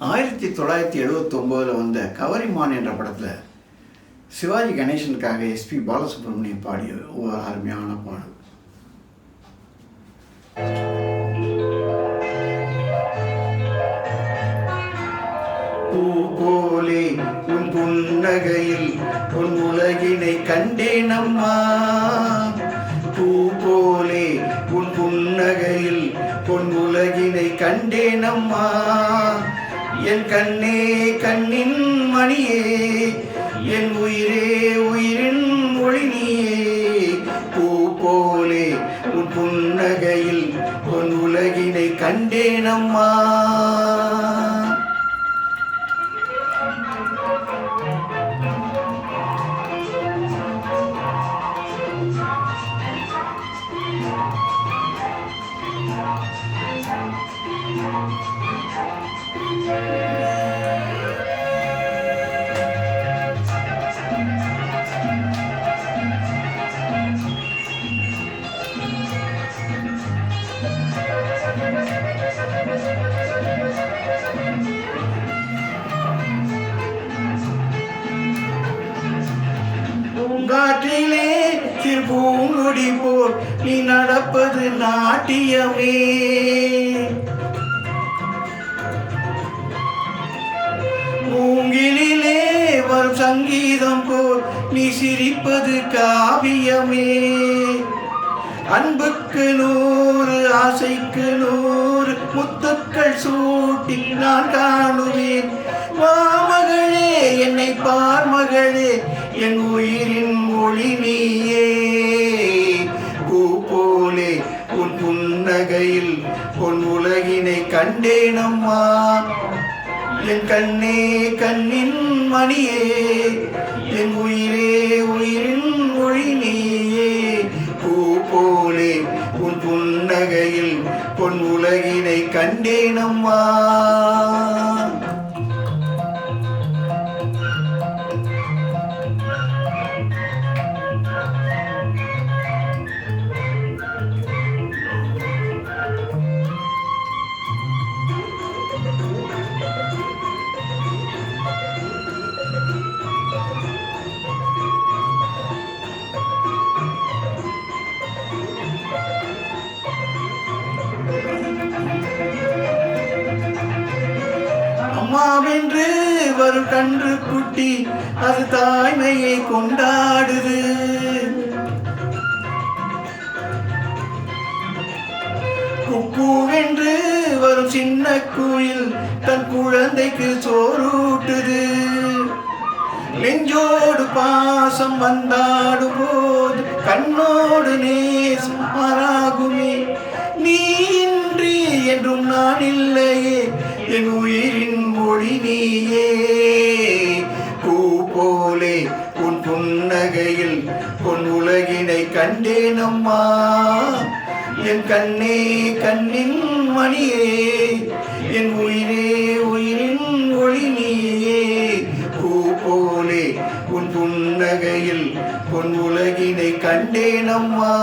1979 வந்த கவரிமான் என்ற படத்தில் சிவாஜி கணேசனுக்காக எஸ்பி பாலசுப்ரமணியம் பாடிய ஒரு அருமையான பாடல். பூ போலே உன் புன்னகையில் உன் உலகினை கண்டேனம்மா, பூ போலே உன் புன்னகையில் உன் உலகினை கண்டேனம்மா, என் கண்ணே கண்ணின் மணியே, என் உயிரே உயிரின் ஒளி நீயே, பூ போலே உன் புன்னகையில் உன் உலகினை கண்டேனம்மா. பூங்காற்றிலே திருப்பூங்குடி போல் நீ நடப்பது நாட்டியமே, மூங்கிலே வரும் சங்கீதம் போல் நீ சிரிப்பது காவியமே, அன்புக்கு 100 ஆசைக்கு 100 முத்துக்கள் சூட்டி நான் காணுவேன். மாமகளே என்னை பார் மகளே, என் உயிரின் மொழி நீயே, பூ போலே உன் புன்னகையில் உன் உலகினை கண்டேனம்மா, என் கண்ணே கண்ணின் மணியே, என் உயிரே உயிரின் மொழி நீயே, பூ போலே உன் புன்னகையில் உன் உலகினை கண்டேனம்மா. அம்மாவென்று வரும் கன்று குட்டி அது தாய்மையை கொண்டாடுது, குக்கூவென்று வரும் சின்ன குயில் தன் குழந்தைக்கு சோறூட்டுது, நெஞ்சோடு பாசம் வந்தாடும் போது கண்ணோடு நேசம் மாறாகுமே, நீ இன்றி என்றும் நான் இல்லையே, என் உயிரின் மொழி நீயே, பூ போலே உன் புன்னகையில் உன் உலகினை கண்டேனம்மா, என் கண்ணே கண்ணின் மணியே, என் உயிரே உயிரின் ஒளி நீயே, பூ போலே உன் புன்னகையில் உன் உலகினை கண்டேனம்மா.